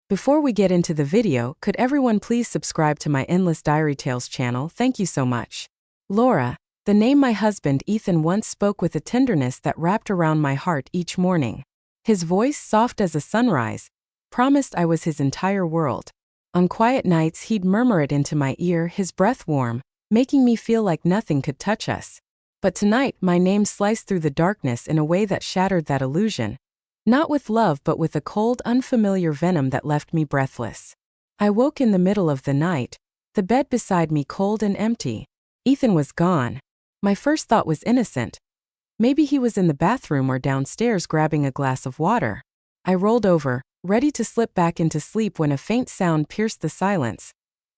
Before we get into the video, could everyone please subscribe to my Endless Diary Tales channel? Thank you so much. Laura, the name my husband Ethan once spoke with a tenderness that wrapped around my heart each morning. His voice, soft as a sunrise, promised I was his entire world. On quiet nights he'd murmur it into my ear, his breath warm, making me feel like nothing could touch us. But tonight my name sliced through the darkness in a way that shattered that illusion. Not with love but with a cold, unfamiliar venom that left me breathless. I woke in the middle of the night, the bed beside me cold and empty. Ethan was gone. My first thought was innocent. Maybe he was in the bathroom or downstairs grabbing a glass of water. I rolled over, ready to slip back into sleep when a faint sound pierced the silence.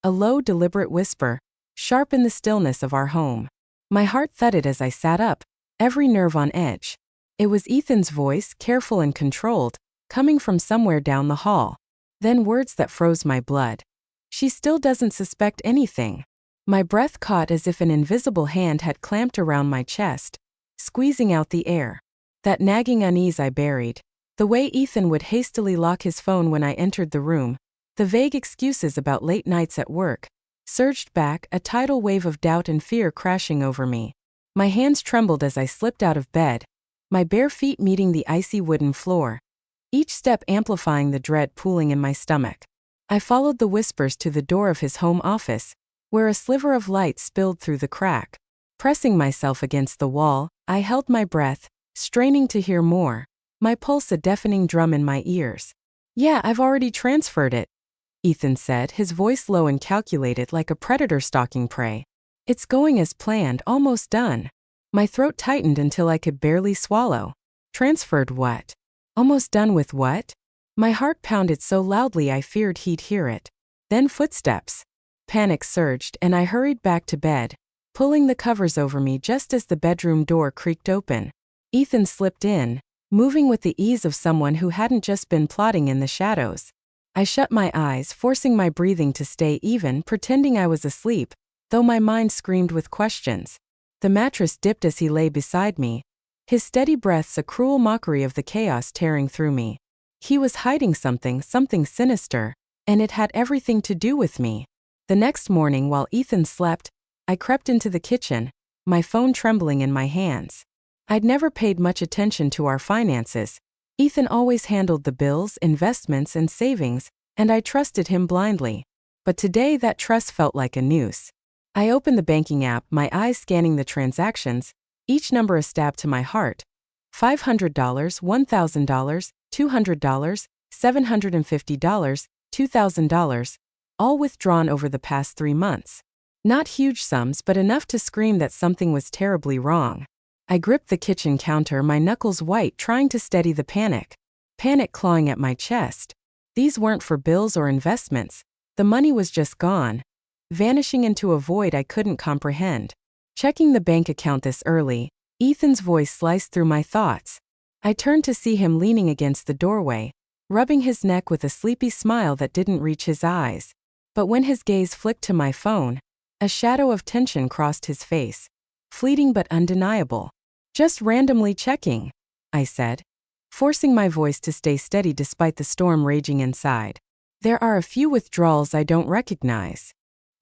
A low, deliberate whisper, sharp in the stillness of our home. My heart thudded as I sat up, every nerve on edge. It was Ethan's voice, careful and controlled, coming from somewhere down the hall. Then words that froze my blood. She still doesn't suspect anything. My breath caught as if an invisible hand had clamped around my chest, squeezing out the air. That nagging unease I buried. The way Ethan would hastily lock his phone when I entered the room, the vague excuses about late nights at work, surged back, a tidal wave of doubt and fear crashing over me. My hands trembled as I slipped out of bed, my bare feet meeting the icy wooden floor, each step amplifying the dread pooling in my stomach. I followed the whispers to the door of his home office, where a sliver of light spilled through the crack. Pressing myself against the wall, I held my breath, straining to hear more, my pulse a deafening drum in my ears. "Yeah, I've already transferred it," Ethan said, his voice low and calculated like a predator stalking prey. "It's going as planned, almost done." My throat tightened until I could barely swallow. Transferred what? Almost done with what? My heart pounded so loudly I feared he'd hear it. Then footsteps. Panic surged and I hurried back to bed, pulling the covers over me just as the bedroom door creaked open. Ethan slipped in, moving with the ease of someone who hadn't just been plotting in the shadows. I shut my eyes, forcing my breathing to stay even, pretending I was asleep, though my mind screamed with questions. The mattress dipped as he lay beside me, his steady breaths a cruel mockery of the chaos tearing through me. He was hiding something sinister, and it had everything to do with me. The next morning while Ethan slept, I crept into the kitchen, my phone trembling in my hands. I'd never paid much attention to our finances. Ethan always handled the bills, investments, and savings, and I trusted him blindly. But today that trust felt like a noose. I opened the banking app, my eyes scanning the transactions, each number a stab to my heart. $500, $1,000, $200, $750, $2,000, all withdrawn over the past 3 months. Not huge sums, but enough to scream that something was terribly wrong. I gripped the kitchen counter, my knuckles white, trying to steady the panic. Panic clawing at my chest. These weren't for bills or investments. The money was just gone, vanishing into a void I couldn't comprehend. Checking the bank account this early, Ethan's voice sliced through my thoughts. I turned to see him leaning against the doorway, rubbing his neck with a sleepy smile that didn't reach his eyes. But when his gaze flicked to my phone, a shadow of tension crossed his face. Fleeting but undeniable. "Just randomly checking," I said, forcing my voice to stay steady despite the storm raging inside. "There are a few withdrawals I don't recognize."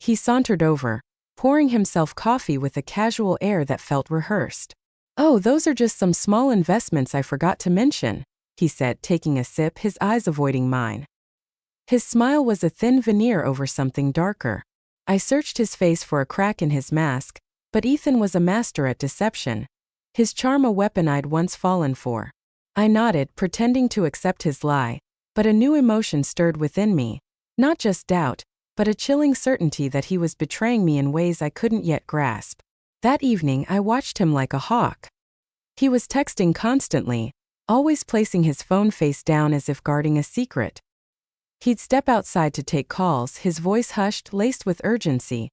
He sauntered over, pouring himself coffee with a casual air that felt rehearsed. "Oh, those are just some small investments I forgot to mention," he said, taking a sip, his eyes avoiding mine. His smile was a thin veneer over something darker. I searched his face for a crack in his mask, but Ethan was a master at deception, his charm a weapon I'd once fallen for. I nodded, pretending to accept his lie, but a new emotion stirred within me, not just doubt, but a chilling certainty that he was betraying me in ways I couldn't yet grasp. That evening I watched him like a hawk. He was texting constantly, always placing his phone face down as if guarding a secret. He'd step outside to take calls, his voice hushed, laced with urgency.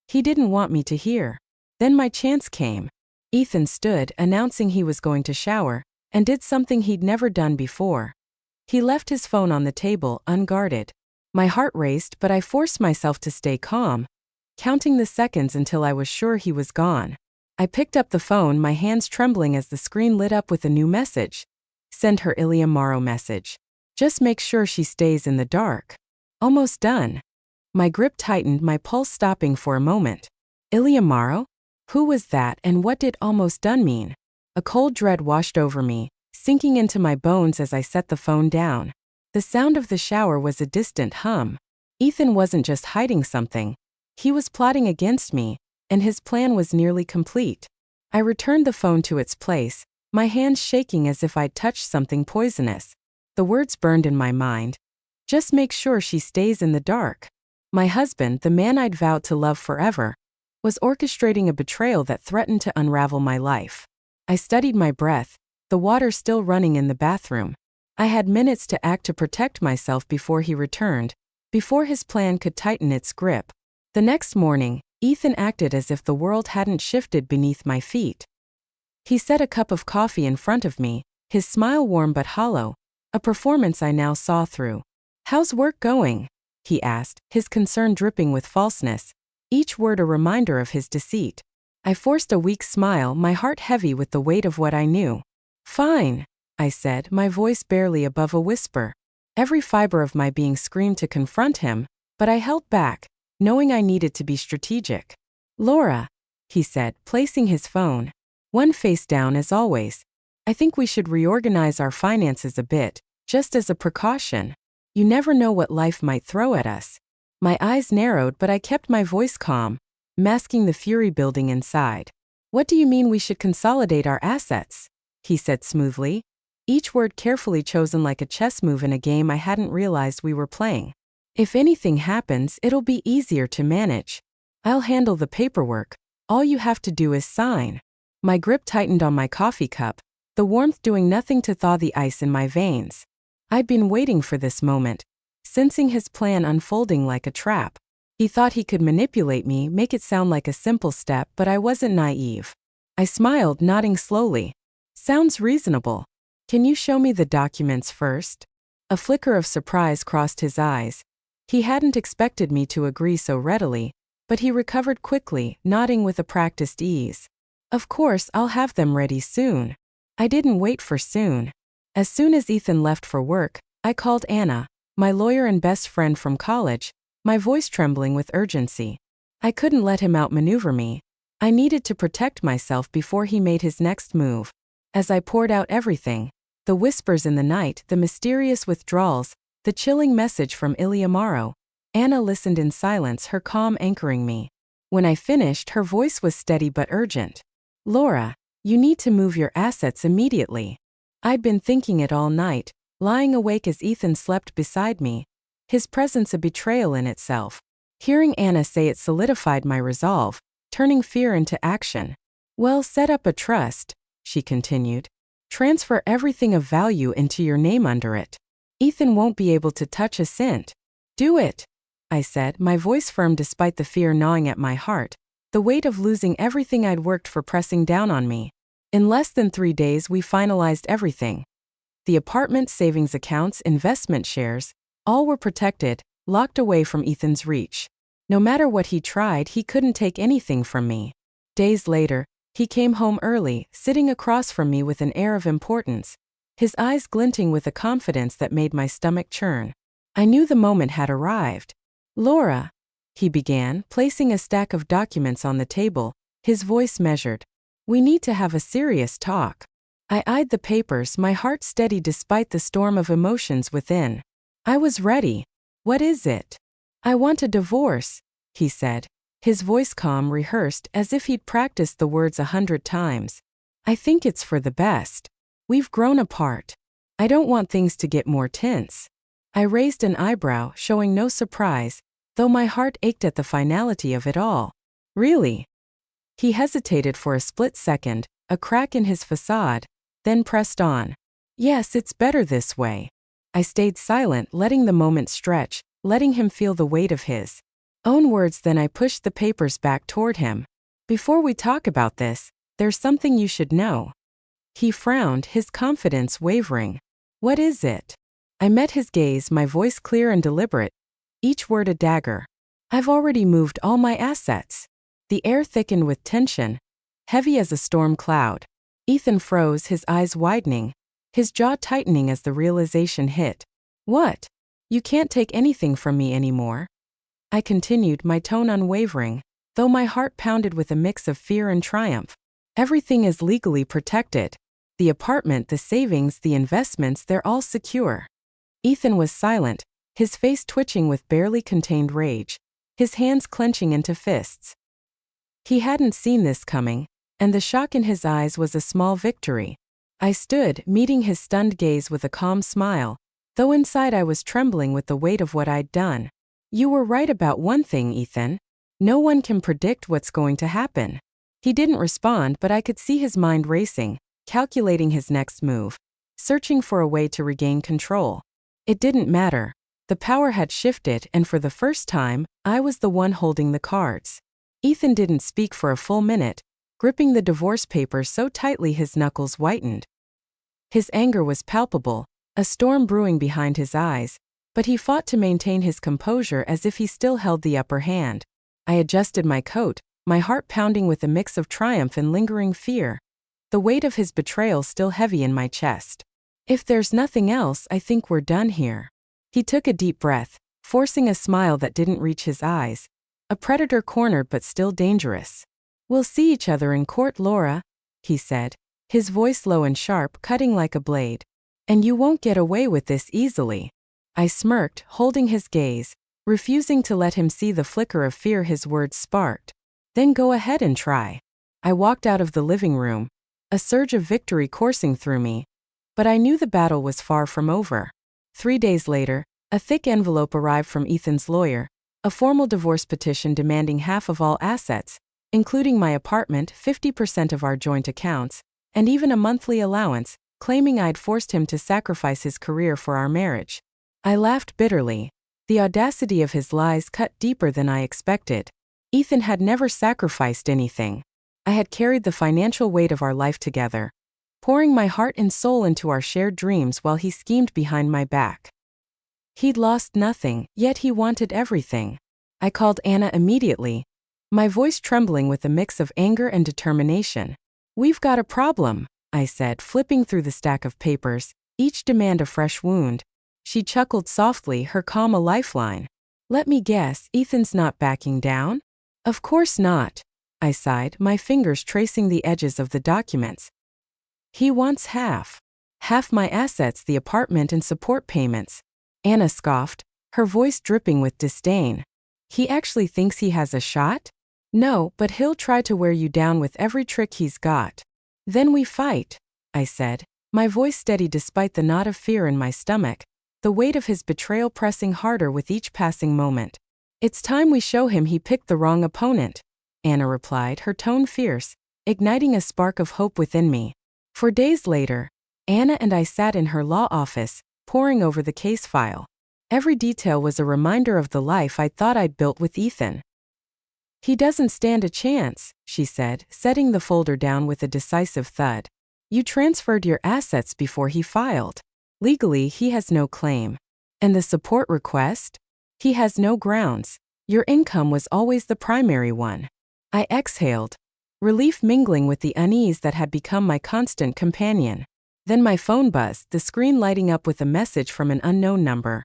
He didn't want me to hear. Then my chance came. Ethan stood, announcing he was going to shower, and did something he'd never done before. He left his phone on the table, unguarded. My heart raced, but I forced myself to stay calm, counting the seconds until I was sure he was gone. I picked up the phone, my hands trembling as the screen lit up with a new message. "Send her Iliamaro message." Just make sure she stays in the dark. Almost done. My grip tightened, my pulse stopping for a moment. Iliamaro? Who was that, and what did almost done mean? A cold dread washed over me, sinking into my bones as I set the phone down. The sound of the shower was a distant hum. Ethan wasn't just hiding something. He was plotting against me, and his plan was nearly complete. I returned the phone to its place, my hands shaking as if I'd touched something poisonous. The words burned in my mind. Just make sure she stays in the dark. My husband, the man I'd vowed to love forever, was orchestrating a betrayal that threatened to unravel my life. I studied my breath, the water still running in the bathroom. I had minutes to act to protect myself before he returned, before his plan could tighten its grip. The next morning, Ethan acted as if the world hadn't shifted beneath my feet. He set a cup of coffee in front of me, his smile warm but hollow, a performance I now saw through. "How's work going?" he asked, his concern dripping with falseness, each word a reminder of his deceit. I forced a weak smile, my heart heavy with the weight of what I knew. "Fine," I said, my voice barely above a whisper. Every fiber of my being screamed to confront him, but I held back, knowing I needed to be strategic. "Laura," he said, placing his phone, one face down as always, "I think we should reorganize our finances a bit, just as a precaution. You never know what life might throw at us." My eyes narrowed, but I kept my voice calm, masking the fury building inside. "What do you mean we should consolidate our assets?" he said smoothly, each word carefully chosen like a chess move in a game I hadn't realized we were playing. "If anything happens, it'll be easier to manage. I'll handle the paperwork. All you have to do is sign." My grip tightened on my coffee cup, the warmth doing nothing to thaw the ice in my veins. I'd been waiting for this moment, sensing his plan unfolding like a trap. He thought he could manipulate me, make it sound like a simple step, but I wasn't naive. I smiled, nodding slowly. "Sounds reasonable. Can you show me the documents first?" A flicker of surprise crossed his eyes. He hadn't expected me to agree so readily, but he recovered quickly, nodding with a practiced ease. "Of course, I'll have them ready soon." I didn't wait for soon. As soon as Ethan left for work, I called Anna, my lawyer and best friend from college, my voice trembling with urgency. I couldn't let him outmaneuver me. I needed to protect myself before he made his next move. As I poured out everything, the whispers in the night, the mysterious withdrawals, the chilling message from Iliamaro, Anna listened in silence, her calm anchoring me. When I finished, her voice was steady but urgent. "Laura, you need to move your assets immediately." I'd been thinking it all night, lying awake as Ethan slept beside me, his presence a betrayal in itself. Hearing Anna say it solidified my resolve, turning fear into action. "Well, set up a trust," she continued. "Transfer everything of value into your name under it. Ethan won't be able to touch a cent." "Do it," I said, my voice firm despite the fear gnawing at my heart, the weight of losing everything I'd worked for pressing down on me. In less than 3 days we finalized everything. The apartment, savings accounts, investment shares, all were protected, locked away from Ethan's reach. No matter what he tried, he couldn't take anything from me. Days later, he came home early, sitting across from me with an air of importance, his eyes glinting with a confidence that made my stomach churn. I knew the moment had arrived. "Laura," he began, placing a stack of documents on the table, his voice measured. "We need to have a serious talk." I eyed the papers, my heart steady despite the storm of emotions within. I was ready. "What is it?" "I want a divorce," he said, his voice calm, rehearsed, as if he'd practiced the words 100 times. "I think it's for the best. We've grown apart. I don't want things to get more tense." I raised an eyebrow, showing no surprise, though my heart ached at the finality of it all. "Really?" He hesitated for a split second, a crack in his facade, then pressed on. "Yes, it's better this way." I stayed silent, letting the moment stretch, letting him feel the weight of his own words. Then I pushed the papers back toward him. "Before we talk about this, there's something you should know." He frowned, his confidence wavering. "What is it?" I met his gaze, my voice clear and deliberate, each word a dagger. "I've already moved all my assets." The air thickened with tension, heavy as a storm cloud. Ethan froze, his eyes widening, his jaw tightening as the realization hit. What? You can't take anything from me anymore. I continued, my tone unwavering, though my heart pounded with a mix of fear and triumph. Everything is legally protected. The apartment, the savings, the investments, they're all secure. Ethan was silent, his face twitching with barely contained rage, his hands clenching into fists. He hadn't seen this coming, and the shock in his eyes was a small victory. I stood, meeting his stunned gaze with a calm smile, though inside I was trembling with the weight of what I'd done. You were right about one thing, Ethan. No one can predict what's going to happen. He didn't respond, but I could see his mind racing, calculating his next move, searching for a way to regain control. It didn't matter. The power had shifted, and for the first time, I was the one holding the cards. Ethan didn't speak for a full minute, gripping the divorce papers so tightly his knuckles whitened. His anger was palpable, a storm brewing behind his eyes, but he fought to maintain his composure as if he still held the upper hand. I adjusted my coat, my heart pounding with a mix of triumph and lingering fear, the weight of his betrayal still heavy in my chest. If there's nothing else, I think we're done here. He took a deep breath, forcing a smile that didn't reach his eyes. A predator cornered but still dangerous. We'll see each other in court, Laura, he said, his voice low and sharp, cutting like a blade. And you won't get away with this easily. I smirked, holding his gaze, refusing to let him see the flicker of fear his words sparked. Then go ahead and try. I walked out of the living room, a surge of victory coursing through me. But I knew the battle was far from over. 3 days later, a thick envelope arrived from Ethan's lawyer, a formal divorce petition demanding half of all assets, including my apartment, 50% of our joint accounts, and even a monthly allowance, claiming I'd forced him to sacrifice his career for our marriage. I laughed bitterly. The audacity of his lies cut deeper than I expected. Ethan had never sacrificed anything. I had carried the financial weight of our life together, pouring my heart and soul into our shared dreams while he schemed behind my back. He'd lost nothing, yet he wanted everything. I called Anna immediately, my voice trembling with a mix of anger and determination. We've got a problem, I said, flipping through the stack of papers, each demand a fresh wound. She chuckled softly, her calm a lifeline. Let me guess, Ethan's not backing down? Of course not, I sighed, my fingers tracing the edges of the documents. He wants half. Half my assets, the apartment and support payments. Anna scoffed, her voice dripping with disdain. He actually thinks he has a shot? No, but he'll try to wear you down with every trick he's got. Then we fight, I said, my voice steady despite the knot of fear in my stomach, the weight of his betrayal pressing harder with each passing moment. It's time we show him he picked the wrong opponent, Anna replied, her tone fierce, igniting a spark of hope within me. For days later, Anna and I sat in her law office, poring over the case file. Every detail was a reminder of the life I thought I'd built with Ethan. He doesn't stand a chance, she said, setting the folder down with a decisive thud. You transferred your assets before he filed. Legally, he has no claim. And the support request? He has no grounds. Your income was always the primary one. I exhaled, relief mingling with the unease that had become my constant companion. Then my phone buzzed, the screen lighting up with a message from an unknown number.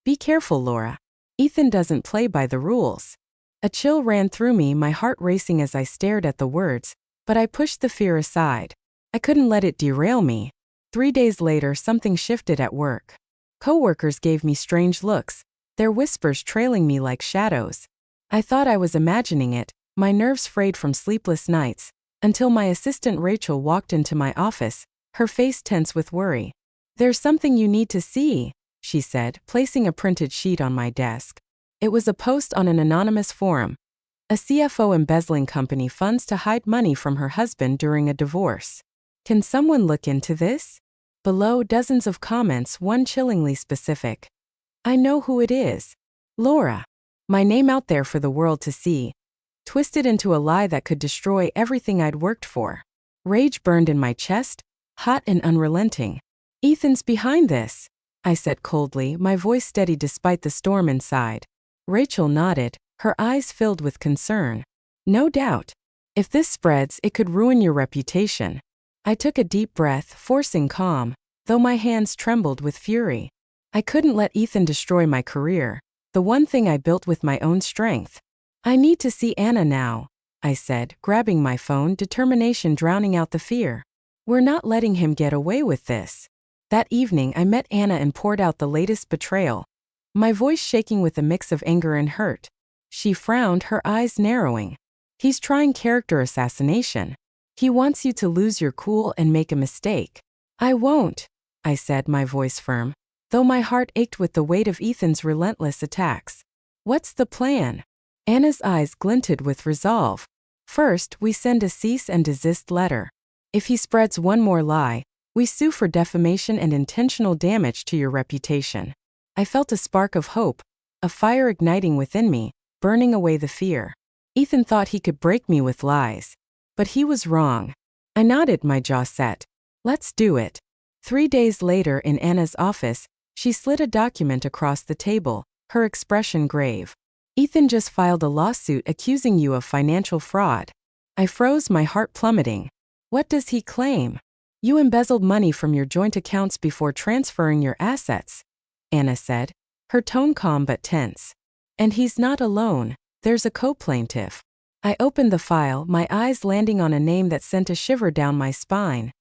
Be careful, Laura. Ethan doesn't play by the rules. A chill ran through me, my heart racing as I stared at the words, but I pushed the fear aside. I couldn't let it derail me. 3 days later, something shifted at work. Coworkers gave me strange looks, their whispers trailing me like shadows. I thought I was imagining it, my nerves frayed from sleepless nights, until my assistant Rachel walked into my office, her face tense with worry. There's something you need to see, she said, placing a printed sheet on my desk. It was a post on an anonymous forum. A CFO embezzling company funds to hide money from her husband during a divorce. Can someone look into this? Below, dozens of comments, one chillingly specific. I know who it is. Laura. My name out there for the world to see. Twisted into a lie that could destroy everything I'd worked for. Rage burned in my chest, hot and unrelenting. Ethan's behind this, I said coldly, my voice steady despite the storm inside. Rachel nodded, her eyes filled with concern. No doubt. If this spreads, it could ruin your reputation. I took a deep breath, forcing calm, though my hands trembled with fury. I couldn't let Ethan destroy my career, the one thing I built with my own strength. I need to see Anna now, I said, grabbing my phone, determination drowning out the fear. We're not letting him get away with this. That evening I met Anna and poured out the latest betrayal, my voice shaking with a mix of anger and hurt. She frowned, her eyes narrowing. He's trying character assassination. He wants you to lose your cool and make a mistake. I won't, I said, my voice firm, though my heart ached with the weight of Ethan's relentless attacks. What's the plan? Anna's eyes glinted with resolve. First, we send a cease and desist letter. If he spreads one more lie, we sue for defamation and intentional damage to your reputation. I felt a spark of hope, a fire igniting within me, burning away the fear. Ethan thought he could break me with lies. But he was wrong. I nodded, my jaw set. Let's do it. 3 days later in Anna's office, she slid a document across the table, her expression grave. Ethan just filed a lawsuit accusing you of financial fraud. I froze, my heart plummeting. What does he claim? You embezzled money from your joint accounts before transferring your assets, Anna said, her tone calm but tense. And he's not alone, there's a co-plaintiff. I opened the file, my eyes landing on a name that sent a shiver down my spine.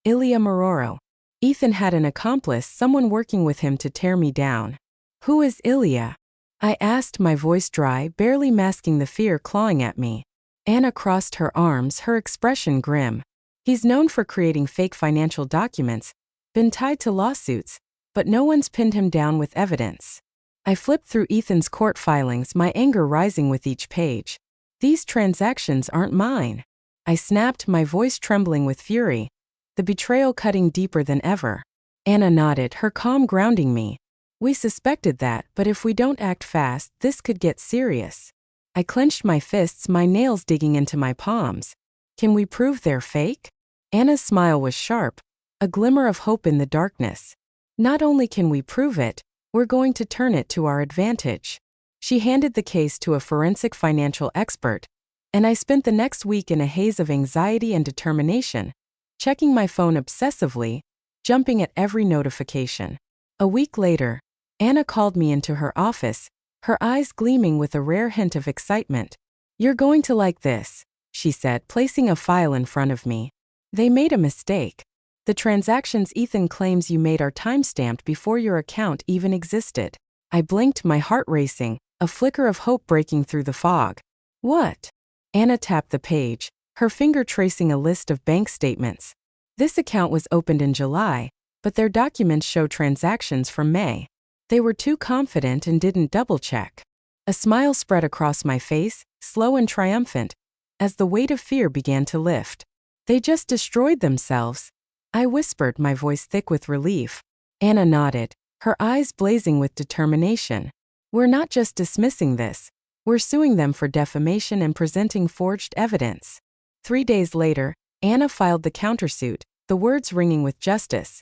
Ilya Mororo. Ethan had an accomplice, someone working with him to tear me down. Who is Ilya? I asked, my voice dry, barely masking the fear clawing at me. Anna crossed her arms, her expression grim. He's known for creating fake financial documents, been tied to lawsuits, but no one's pinned him down with evidence. I flipped through Ethan's court filings, my anger rising with each page. These transactions aren't mine. I snapped, my voice trembling with fury, the betrayal cutting deeper than ever. Anna nodded, her calm grounding me. We suspected that, but if we don't act fast, this could get serious. I clenched my fists, my nails digging into my palms. Can we prove they're fake? Anna's smile was sharp, a glimmer of hope in the darkness. Not only can we prove it, we're going to turn it to our advantage. She handed the case to a forensic financial expert, and I spent the next week in a haze of anxiety and determination, checking my phone obsessively, jumping at every notification. A week later, Anna called me into her office, her eyes gleaming with a rare hint of excitement. You're going to like this, she said, placing a file in front of me. They made a mistake. The transactions Ethan claims you made are timestamped before your account even existed. I blinked, my heart racing, a flicker of hope breaking through the fog. What? Anna tapped the page, her finger tracing a list of bank statements. This account was opened in July, but their documents show transactions from May. They were too confident and didn't double-check. A smile spread across my face, slow and triumphant, as the weight of fear began to lift. They just destroyed themselves, I whispered, my voice thick with relief. Anna nodded, her eyes blazing with determination. We're not just dismissing this, we're suing them for defamation and presenting forged evidence. 3 days later, Anna filed the countersuit, the words ringing with justice.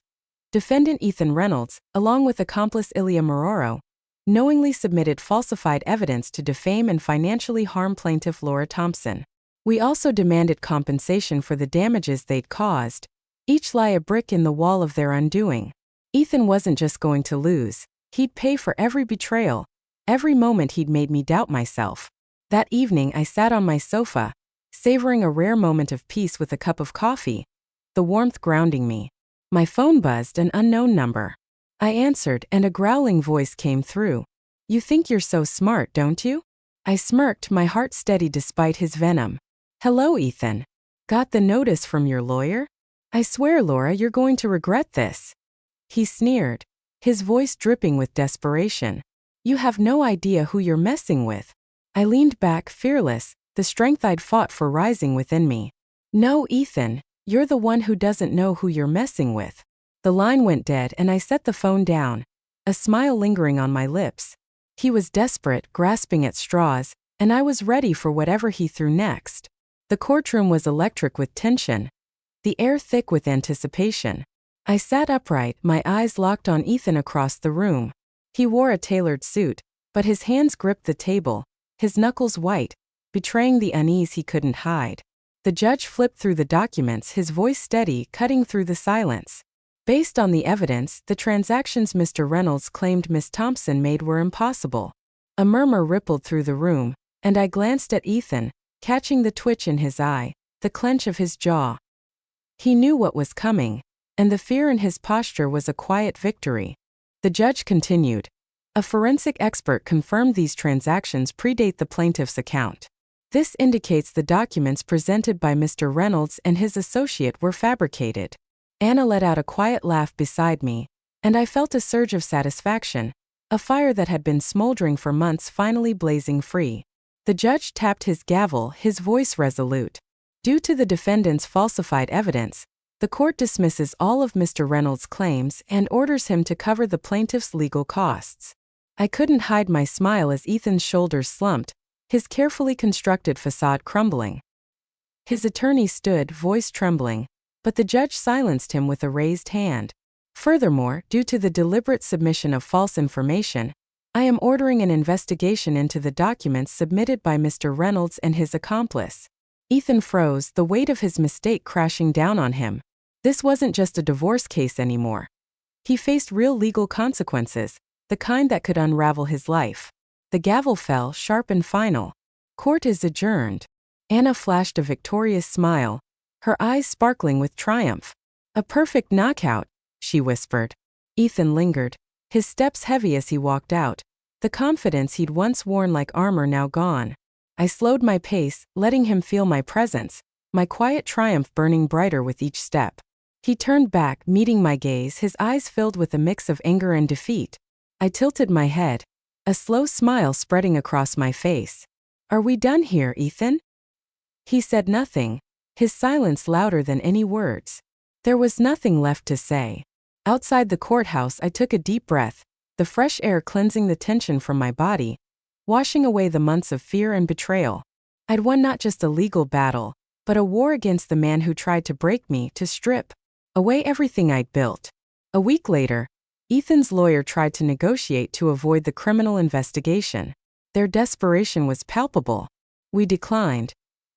Defendant Ethan Reynolds, along with accomplice Ilya Mororo, knowingly submitted falsified evidence to defame and financially harm plaintiff Laura Thompson. We also demanded compensation for the damages they'd caused, each lie a brick in the wall of their undoing. Ethan wasn't just going to lose, he'd pay for every betrayal, every moment he'd made me doubt myself. That evening I sat on my sofa, savoring a rare moment of peace with a cup of coffee, the warmth grounding me. My phone buzzed, an unknown number. I answered, and a growling voice came through. You think you're so smart, don't you? I smirked, my heart steady despite his venom. Hello, Ethan. Got the notice from your lawyer? I swear, Laura, you're going to regret this. He sneered, his voice dripping with desperation. You have no idea who you're messing with. I leaned back, fearless, the strength I'd fought for rising within me. No, Ethan, you're the one who doesn't know who you're messing with. The line went dead and I set the phone down, a smile lingering on my lips. He was desperate, grasping at straws, and I was ready for whatever he threw next. The courtroom was electric with tension, the air thick with anticipation. I sat upright, my eyes locked on Ethan across the room. He wore a tailored suit, but his hands gripped the table, his knuckles white, betraying the unease he couldn't hide. The judge flipped through the documents, his voice steady, cutting through the silence. Based on the evidence, the transactions Mr. Reynolds claimed Miss Thompson made were impossible. A murmur rippled through the room, and I glanced at Ethan, catching the twitch in his eye, the clench of his jaw. He knew what was coming, and the fear in his posture was a quiet victory. The judge continued. A forensic expert confirmed these transactions predate the plaintiff's account. This indicates the documents presented by Mr. Reynolds and his associate were fabricated. Anna let out a quiet laugh beside me, and I felt a surge of satisfaction, a fire that had been smoldering for months finally blazing free. The judge tapped his gavel, his voice resolute. Due to the defendant's falsified evidence, the court dismisses all of Mr. Reynolds' claims and orders him to cover the plaintiff's legal costs. I couldn't hide my smile as Ethan's shoulders slumped, his carefully constructed facade crumbling. His attorney stood, voice trembling, but the judge silenced him with a raised hand. Furthermore, due to the deliberate submission of false information, I am ordering an investigation into the documents submitted by Mr. Reynolds and his accomplice. Ethan froze, the weight of his mistake crashing down on him. This wasn't just a divorce case anymore. He faced real legal consequences, the kind that could unravel his life. The gavel fell, sharp and final. Court is adjourned. Anna flashed a victorious smile, her eyes sparkling with triumph. A perfect knockout, she whispered. Ethan lingered, his steps heavy as he walked out, the confidence he'd once worn like armor now gone. I slowed my pace, letting him feel my presence, my quiet triumph burning brighter with each step. He turned back, meeting my gaze, his eyes filled with a mix of anger and defeat. I tilted my head, a slow smile spreading across my face. Are we done here, Ethan? He said nothing, his silence louder than any words. There was nothing left to say. Outside the courthouse, I took a deep breath, the fresh air cleansing the tension from my body, washing away the months of fear and betrayal. I'd won not just a legal battle, but a war against the man who tried to break me, to strip away everything I'd built. A week later, Ethan's lawyer tried to negotiate to avoid the criminal investigation. Their desperation was palpable. We declined.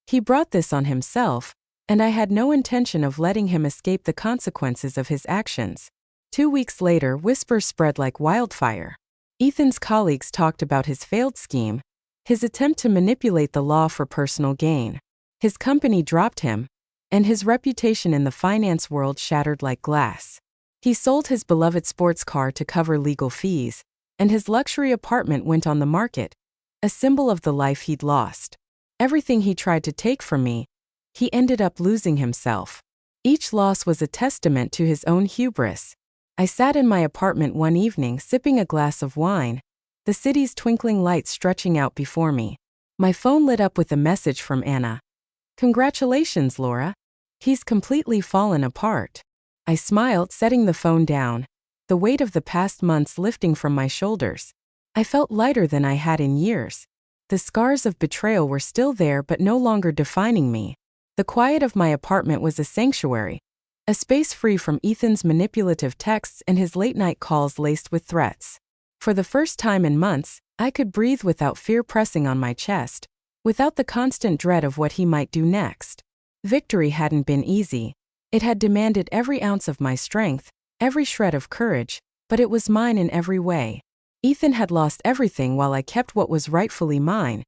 He brought this on himself, and I had no intention of letting him escape the consequences of his actions. 2 weeks later, whispers spread like wildfire. Ethan's colleagues talked about his failed scheme, his attempt to manipulate the law for personal gain. His company dropped him, and his reputation in the finance world shattered like glass. He sold his beloved sports car to cover legal fees, and his luxury apartment went on the market, a symbol of the life he'd lost. Everything he tried to take from me, he ended up losing himself. Each loss was a testament to his own hubris. I sat in my apartment one evening sipping a glass of wine, the city's twinkling lights stretching out before me. My phone lit up with a message from Anna. Congratulations, Laura. He's completely fallen apart. I smiled, setting the phone down, the weight of the past months lifting from my shoulders. I felt lighter than I had in years. The scars of betrayal were still there but no longer defining me. The quiet of my apartment was a sanctuary, a space free from Ethan's manipulative texts and his late-night calls laced with threats. For the first time in months, I could breathe without fear pressing on my chest, without the constant dread of what he might do next. Victory hadn't been easy. It had demanded every ounce of my strength, every shred of courage, but it was mine in every way. Ethan had lost everything while I kept what was rightfully mine,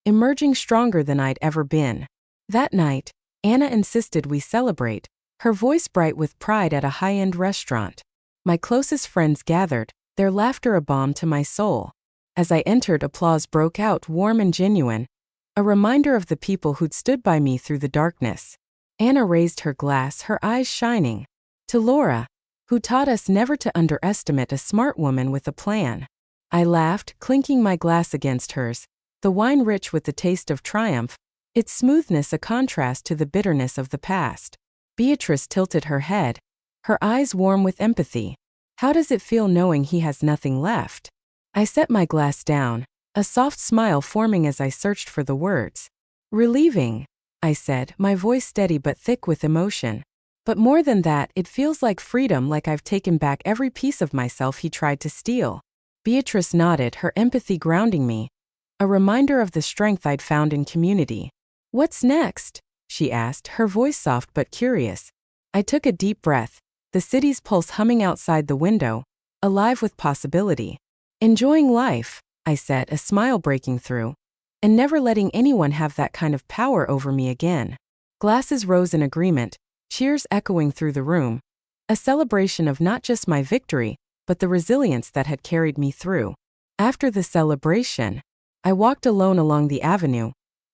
emerging stronger than I'd ever been. That night, Anna insisted we celebrate, her voice bright with pride at a high-end restaurant. My closest friends gathered, their laughter a balm to my soul. As I entered, applause broke out, warm and genuine, a reminder of the people who'd stood by me through the darkness. Anna raised her glass, her eyes shining. To Laura, who taught us never to underestimate a smart woman with a plan. I laughed, clinking my glass against hers, the wine rich with the taste of triumph, its smoothness a contrast to the bitterness of the past. Beatrice tilted her head, her eyes warm with empathy. How does it feel knowing he has nothing left? I set my glass down, a soft smile forming as I searched for the words. Relieving, I said, my voice steady but thick with emotion. But more than that, it feels like freedom, like I've taken back every piece of myself he tried to steal. Beatrice nodded, her empathy grounding me, a reminder of the strength I'd found in community. What's next? She asked, her voice soft but curious. I took a deep breath, the city's pulse humming outside the window, alive with possibility. Enjoying life, I said, a smile breaking through, and never letting anyone have that kind of power over me again. Glasses rose in agreement, cheers echoing through the room, a celebration of not just my victory, but the resilience that had carried me through. After the celebration, I walked alone along the avenue,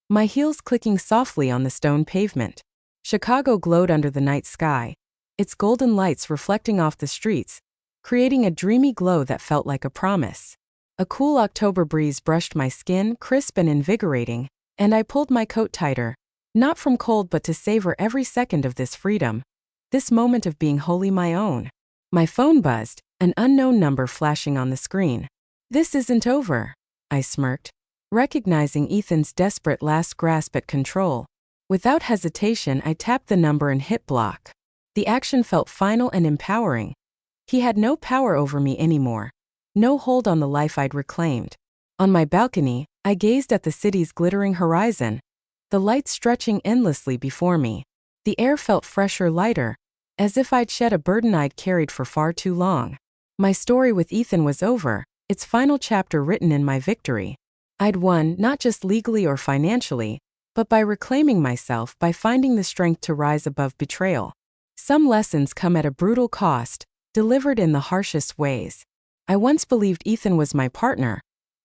my heels clicking softly on the stone pavement. Chicago glowed under the night sky, its golden lights reflecting off the streets, creating a dreamy glow that felt like a promise. A cool October breeze brushed my skin, crisp and invigorating, and I pulled my coat tighter, not from cold but to savor every second of this freedom, this moment of being wholly my own. My phone buzzed, an unknown number flashing on the screen. "This isn't over," I smirked, recognizing Ethan's desperate last grasp at control. Without hesitation, I tapped the number and hit block. The action felt final and empowering. He had no power over me anymore, no hold on the life I'd reclaimed. On my balcony, I gazed at the city's glittering horizon, the lights stretching endlessly before me. The air felt fresher, lighter, as if I'd shed a burden I'd carried for far too long. My story with Ethan was over, its final chapter written in my victory. I'd won, not just legally or financially, but by reclaiming myself, by finding the strength to rise above betrayal. Some lessons come at a brutal cost, delivered in the harshest ways. I once believed Ethan was my partner,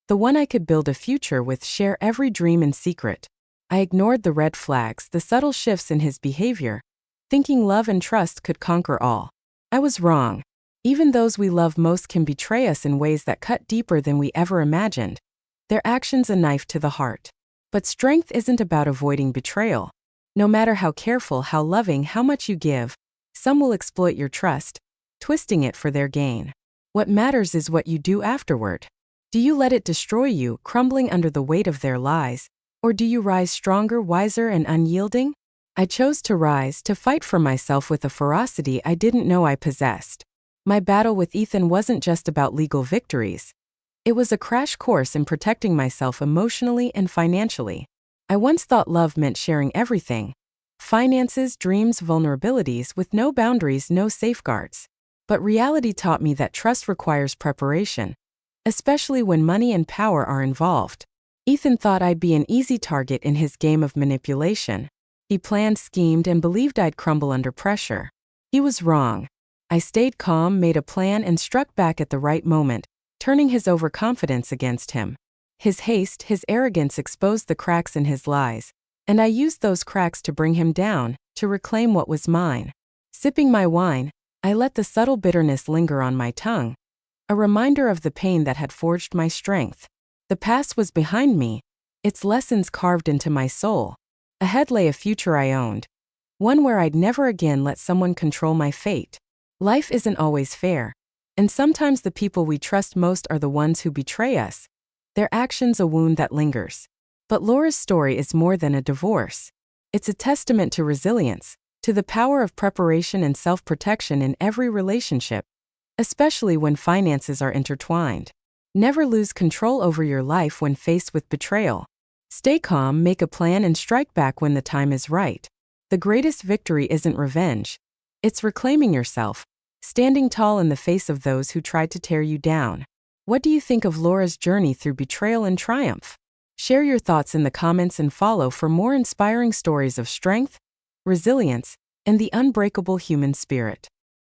the one I could build a future with, share every dream in secret. I ignored the red flags, the subtle shifts in his behavior, thinking love and trust could conquer all. I was wrong. Even those we love most can betray us in ways that cut deeper than we ever imagined. Their actions a knife to the heart. But strength isn't about avoiding betrayal. No matter how careful, how loving, how much you give, some will exploit your trust, twisting it for their gain. What matters is what you do afterward. Do you let it destroy you, crumbling under the weight of their lies, or do you rise stronger, wiser, and unyielding? I chose to rise, to fight for myself with a ferocity I didn't know I possessed. My battle with Ethan wasn't just about legal victories. It was a crash course in protecting myself emotionally and financially. I once thought love meant sharing everything: finances, dreams, vulnerabilities, with no boundaries, no safeguards. But reality taught me that trust requires preparation, especially when money and power are involved. Ethan thought I'd be an easy target in his game of manipulation. He planned, schemed, and believed I'd crumble under pressure. He was wrong. I stayed calm, made a plan, and struck back at the right moment, turning his overconfidence against him. His haste, his arrogance exposed the cracks in his lies, and I used those cracks to bring him down, to reclaim what was mine. Sipping my wine, I let the subtle bitterness linger on my tongue, a reminder of the pain that had forged my strength. The past was behind me, its lessons carved into my soul. Ahead lay a future I owned, one where I'd never again let someone control my fate. Life isn't always fair, and sometimes the people we trust most are the ones who betray us, their actions a wound that lingers. But Laura's story is more than a divorce. It's a testament to resilience, to the power of preparation and self-protection in every relationship, especially when finances are intertwined. Never lose control over your life when faced with betrayal. Stay calm, make a plan, and strike back when the time is right. The greatest victory isn't revenge. It's reclaiming yourself, standing tall in the face of those who tried to tear you down. What do you think of Laura's journey through betrayal and triumph? Share your thoughts in the comments and follow for more inspiring stories of strength, resilience, and the unbreakable human spirit.